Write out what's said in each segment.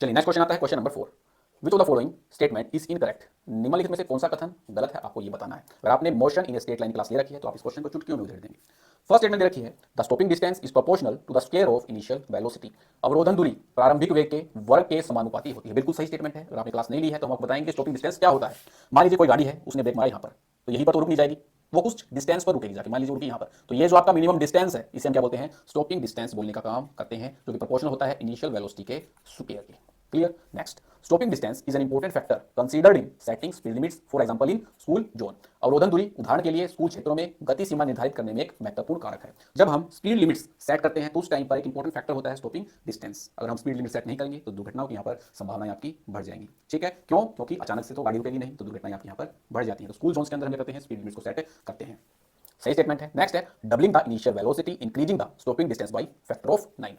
चलिए next question आता है, question number 4। Which of the following statement is incorrect? निम्नलिखित में से कौन सा कथन गलत है, आपको ये बताना है। अगर आपने motion in straight line class ले रखी है तो आप इस क्वेश्चन को चुटकियों में उधेड़ देंगे। फर्स्ट स्टेटमेंट दे रखी है, the stopping distance is proportional to the square of initial velocity. अवरोधन दूरी प्रारंभिक वेग के वर्ग के समानुपाती होती है। बिल्कुल सही स्टेटमेंट है। अगर आपने क्लास नहीं ली है तो हम आपको बताएंगे स्टॉपिंग डिस्टेंस क्या होता है। मान लीजिए कोई गाड़ी है, उसने ब्रेक मारा यहाँ पर, तो यहीं पर तो रुक नहीं जाएगी, वो कुछ डिस्टेंस पर रुकेगी जाके। मान लीजिए रुकी यहाँ पर, तो ये जो आपका मिनिमम डिस्टेंस है इसे हम क्या बोलते हैं, स्टॉपिंग डिस्टेंस बोलने का काम करते हैं, जो कि प्रोपोर्शनल होता है इनिशियल वेलोसिटी के स्क्वायर के। Clear. Next, stopping distance is an important factor considered in setting speed limits, for example in school zone. अवरोधन दूरी उदाहरण के लिए स्कूल क्षेत्रों में गति सीमा निर्धारित करने में एक महत्वपूर्ण कारक है। जब हम स्पीड लिमिट्स सेट करते हैं तो उस टाइम पर एक इंपॉर्टेंट फैक्टर होता है स्टॉपिंग डिस्टेंस। अगर हम स्पीड लिमिट सेट नहीं करेंगे तो दुर्घटनाओं की यहाँ पर संभावनाएं आपकी बढ़ जाएंगी। ठीक है, क्यों? क्योंकि अचानक से तो गाड़ी रुकेगी नहीं, तो दुर्घटनाएं आपकी यहाँ पर बढ़ जाती हैं। तो स्कूल जोन के अंदर हम करते हैं स्पीड लिमिट्स को सेट करते हैं। सही स्टेटमेंट है। नेक्स्ट है, doubling the initial velocity increasing the stopping distance by factor of 9।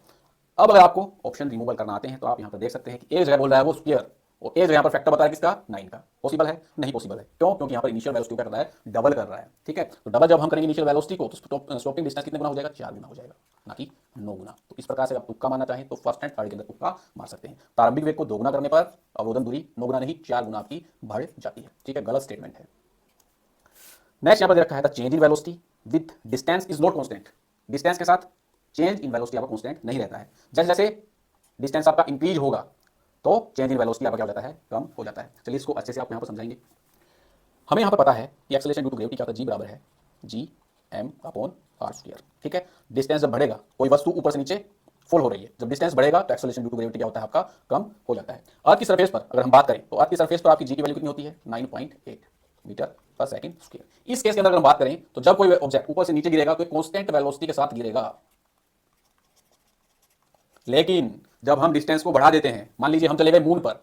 अब अगर आपको ऑप्शन रिमूवल करना आते हैं तो आप यहां पर देख सकते हैं कि ए जगह बोल रहा है वो स्क्वायर, और ए जगह यहां पर फैक्टर बता रहा है किसका, 9 का। पॉसिबल है? नहीं पॉसिबल है। क्यों? क्योंकि यहां पर इनिशियल वेलोसिटी क्या कर रहा है, डबल कर रहा है। ठीक है, तो डबल जब हम करेंगे इनिशियल वेलोसिटी को तो स्टॉपिंग डिस्टेंस कितने गुना हो जाएगा, 4 गुना हो जाएगा, ना कि 9 गुना। तो इस प्रकार से आप तुक्का मारना चाहें तो फर्स्ट एंड थर्ड के अंदर तुक्का मार सकते हैं। प्रारंभिक वेग को 2 गुना करने पर अवरोधन दूरी 9 गुना नहीं 4 गुना आपकी बढ़ जाती है। ठीक है, गलत स्टेटमेंट है। नेक्स्ट यहां पर दे रखा है, the change in velocity with distance is not constant. Distance के साथ चेंज इन वेलोसिटी आपका कांस्टेंट नहीं रहता है। जैसे जैसे डिस्टेंस आपका इंक्रीज होगा तो चेंज इन वेलोसिटी आपका क्या हो जाता है, कम हो जाता है। चलिए इसको अच्छे से आप यहां पर समझाएंगे। हमें यहां पर पता है कि एक्सेलरेशन ड्यू टू ग्रेविटी क्या होता है, जी बराबर है G M upon R square. ठीक है, डिस्टेंस जब बढ़ेगा, कोई वस्तु ऊपर से नीचे फॉल हो रही है, जब डिस्टेंस बढ़ेगा तो एक्सेलरेशन ड्यू टू ग्रेविटी क्या होता है, आपका कम हो जाता है। अर्थ की सरफेस पर अगर हम बात करें तो अर्थ की सरफेस पर आपकी जी की वैल्यू कितनी होती है, 9.8 मीटर पर सेकंड स्क्वायर। इस केस के अंदर अगर हम बात करें तो जब कोई ऑब्जेक्ट ऊपर से नीचे गिरेगा तो कांस्टेंट वेलोसिटी के साथ गिरेगा। लेकिन जब हम डिस्टेंस को बढ़ा देते हैं, मान लीजिए हम चले गए मून पर,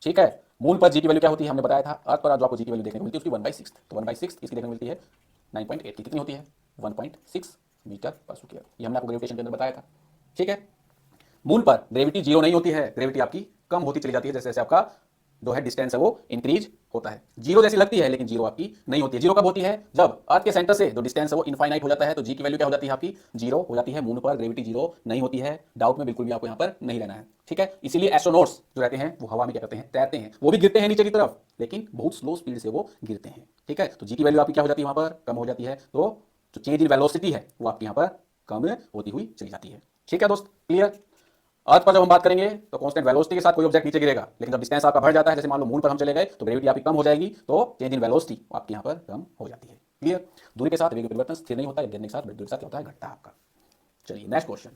ठीक है, मून पर जी की वैल्यू क्या होती है, हमने बताया था। अर्थ पर जो आपको जी की वैल्यू देखने को मिलती है उसकी 1/6, तो 1/6 इसकी देखने को मिलती है 9.8 की, कितनी होती है 1.6 मीटर पर स्क्वायर। ये हमने आपको ग्रेविटेशन के अंदर बताया था। ठीक है, मून पर ग्रेविटी जीरो नहीं होती है, ग्रेविटी आपकी कम होती चली जाती है जैसे जैसे आपका जो है डिस्टेंस है वो इंक्रीज होता है। जीरो जैसी लगती है लेकिन जीरो आपकी नहीं होती है। जीरो कब होती है, जब अर्थ के सेंटर से जो डिस्टेंस है वो इनफाइनाइट हो जाता है, तो जी की वैल्यू क्या हो जाती है आपकी, जीरो हो जाती है। मून पर ग्रेविटी जीरो नहीं होती है, डाउट में बिल्कुल भी आपको यहाँ पर नहीं रहना है। ठीक है, इसीलिए एस्ट्रोनॉट्स जो रहते हैं वो हवा में क्या करते हैं, तैरते हैं। वो भी गिरते हैं नीचे की तरफ लेकिन बहुत स्लो स्पीड से वो गिरते हैं। ठीक है, तो जी की वैल्यू आपकी क्या हो जाती है, वहां पर कम हो जाती है। तो जो चेंज इन वेलोसिटी है वो आपकी यहाँ पर कम होती हुई चली जाती है। ठीक है दोस्त, क्लियर। अर्थ पर जब हम बात करेंगे तो कांस्टेंट वेलोसिटी के साथ कोई ऑब्जेक्ट नीचे गिरेगा, लेकिन जब डिस्टेंस आपका बढ़ जाता है, जैसे मान लो मून पर हम चले गए, तो ग्रेविटी आपकी कम हो जाएगी, तो चेंज इन वेलोसिटी आपकी यहाँ पर कम हो जाती है। क्लियर। दूरी के साथ वेग परिवर्तन स्थिर नहीं होता है, गिरने के साथ क्या होता है, घटता है आपका। चलिए नेक्स्ट क्वेश्चन।